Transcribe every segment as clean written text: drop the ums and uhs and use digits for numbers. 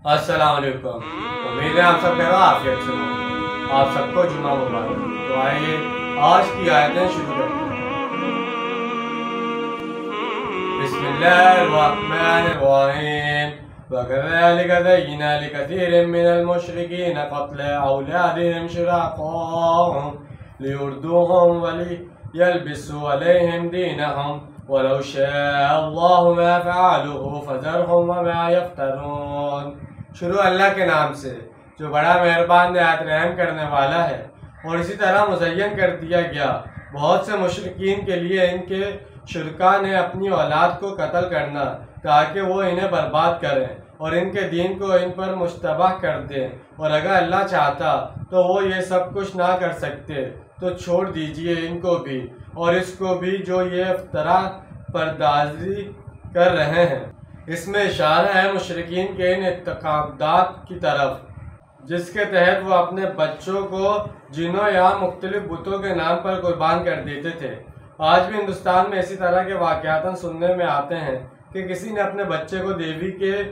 अस्सलाम वालेकुम। उम्मीद है आप सब खैर आफियत से हो। आप सबको जुम्मा मुबारक। तो आइए आज की आयतें शुरू करते हैं। बिस्मिल्लाहिर्रहमानिर्रहीम। वकज़ालिक ज़य्यना लिकसीरिन मिनल मुशरिकीन क़त्ल औलादिहिम शुरकाअहुम लियुर्दूहुम वलियल्बिसू अलैहिम दीनहुम वलौ शाअ अल्लाहु मा फ़अलूहु फ़ज़रहुम वमा यफ़्तरून। शुरू अल्लाह के नाम से जो बड़ा मेहरबान निहायत रहम करने वाला है। और इसी तरह मुज़य्यन कर दिया गया बहुत से मुशरिकीन के लिए इनके शुरका ने अपनी औलाद को कत्ल करना ताकि वो इन्हें बर्बाद करें और इनके दीन को इन पर मुश्तबह कर दें। और अगर अल्लाह चाहता तो वो ये सब कुछ ना कर सकते, तो छोड़ दीजिए इनको भी और इसको भी जो ये इफ्तरा परदाजी कर रहे हैं। इसमें इशारा है मुशरिकीन के इन इत्तेकादात की तरफ जिसके तहत वो अपने बच्चों को जिनों या मुख्तलिफ बुतों के नाम पर कुर्बान कर देते थे। आज भी हिंदुस्तान में इसी तरह के वाक़यात सुनने में आते हैं कि किसी ने अपने बच्चे को देवी के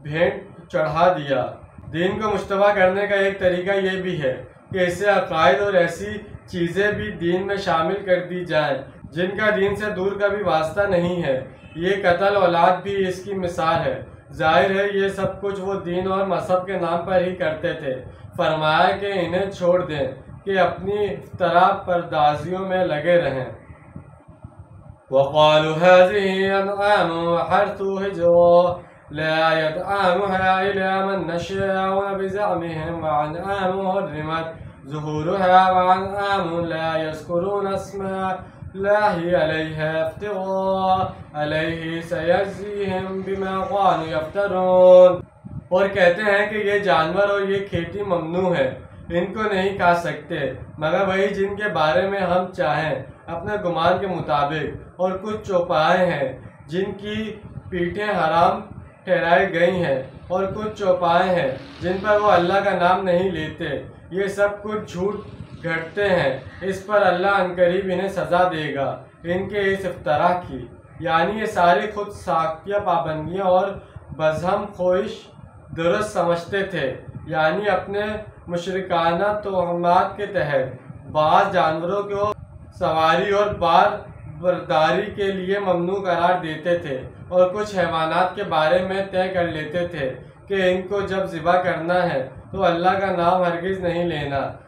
भेंट चढ़ा दिया। दीन को मुश्तबा करने का एक तरीका ये भी है कि इसे अकायद और ऐसी चीज़ें भी दीन में शामिल कर दी जाएं जिनका दीन से दूर का भी वास्ता नहीं है। ये कत्ल औलाद भी इसकी मिसाल है। जाहिर है ये सब कुछ वो दीन और मजहब के नाम पर ही करते थे। फरमाया कि इन्हें छोड़ दें कि अपनी इफ्तरा परदाजियों में लगे रहें। वक़ालू हाज़िही अनआमु वहर्थु हिज्र ला यतआमुहा इल्ला मन नशाअ बिज़अमिहिम वअनआमु हुर्रिमत ज़ुहूरुहा वअनआमु ला यज़कुरूना अस्मा लाही अलैहा इफ्तिग़ाअ अलैहि सयज़्ज़ीहिम बिमा कानू यफ्तरून। और कहते हैं कि ये जानवर और ये खेती ममनू है, इनको नहीं खा सकते मगर वही जिनके बारे में हम चाहें अपने गुमान के मुताबिक। और कुछ चौपाएँ हैं जिनकी पीठें हराम ठहराई गई हैं और कुछ चौपाएँ हैं जिन पर वो अल्लाह का नाम नहीं लेते। ये सब कुछ झूठ घटते हैं। इस पर अल्लाह अनकरीब इन्हें सज़ा देगा इनके इस इफ्तरा की। यानी ये सारी खुद साख्तिया पाबंदियाँ और बज़हम ख्वाहिश दुरुस्त समझते थे। यानी अपने मुशरिकाना तोहमात के तहत बाज़ जानवरों को सवारी और बार बर्दारी के लिए ममनू करार देते थे और कुछ हैवानात के बारे में तय कर लेते थे कि इनको जब ज़िबा करना है तो अल्लाह का नाम हरगिज़ नहीं लेना।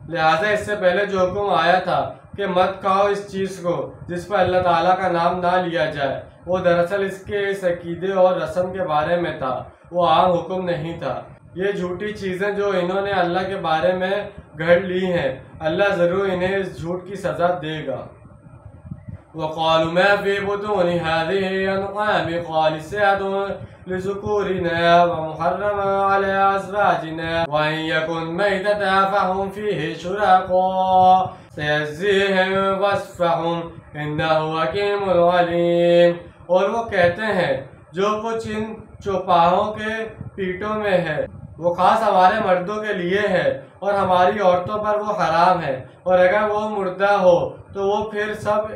लिहाजा इससे पहले जो हुक्म आया था कि मत खाओ इस चीज़ को जिस पर अल्लाह ताला का नाम ना लिया जाए, वो दरअसल इसके इस अकीदे और रस्म के बारे में था, वो आम हुक्म नहीं था। ये झूठी चीज़ें जो इन्होंने अल्लाह के बारे में गढ़ ली हैं, अल्लाह ज़रूर इन्हें इस झूठ की सज़ा देगा। वक़ालू मा फ़ी बुतूनि हाज़िही अनआम ख़ालिसतुन लिज़ुकूरिना व मुहर्रमन अला अज़वाजिना व इन यकुन मैततन फ़हुम फ़ीही शुरका सयज़्ज़ीहिम वस्फ़हुम इन्नहु हकीमुल अलीम। और वो कहते हैं जो कुछ इन चौपाहों के पीठों में है वो खास हमारे मर्दों के लिए है और हमारी औरतों पर वो हराम है। और अगर वो मुर्दा हो तो वो फिर सब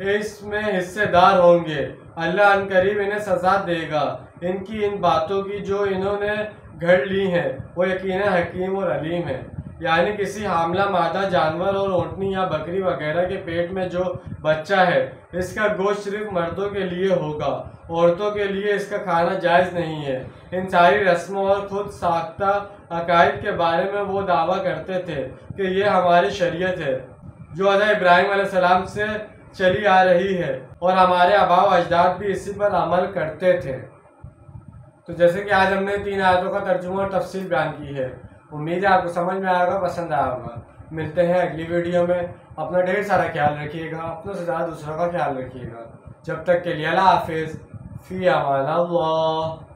इसमें हिस्सेदार होंगे। अल्लाह अनकरीब इन्हें सज़ा देगा इनकी इन बातों की जो इन्होंने घड़ ली हैं। वो यकीनन हकीम और अलीम है। यानी किसी हामला मादा जानवर और ऊँटनी या बकरी वगैरह के पेट में जो बच्चा है इसका गोश्त सिर्फ मर्दों के लिए होगा, औरतों के लिए इसका खाना जायज़ नहीं है। इन सारी रस्मों और खुद साख्ता अकायद के बारे में वो दावा करते थे कि ये हमारी शरीयत है जो हज़रत इब्राहीम अलैहिस्सलाम से चली आ रही है और हमारे आबाओ अजदाद भी इसी पर अमल करते थे। तो जैसे कि आज हमने 3 आयतों का तर्जुमा और तफसील बयान की है। उम्मीद है आपको समझ में आएगा, पसंद आया होगा। मिलते हैं अगली वीडियो में। अपना ढेर सारा ख्याल रखिएगा, अपनों से ज़्यादा दूसरों का ख्याल रखिएगा। जब तक के लिए अल्लाह हाफिज़, फ़ी अमान अल्लाह।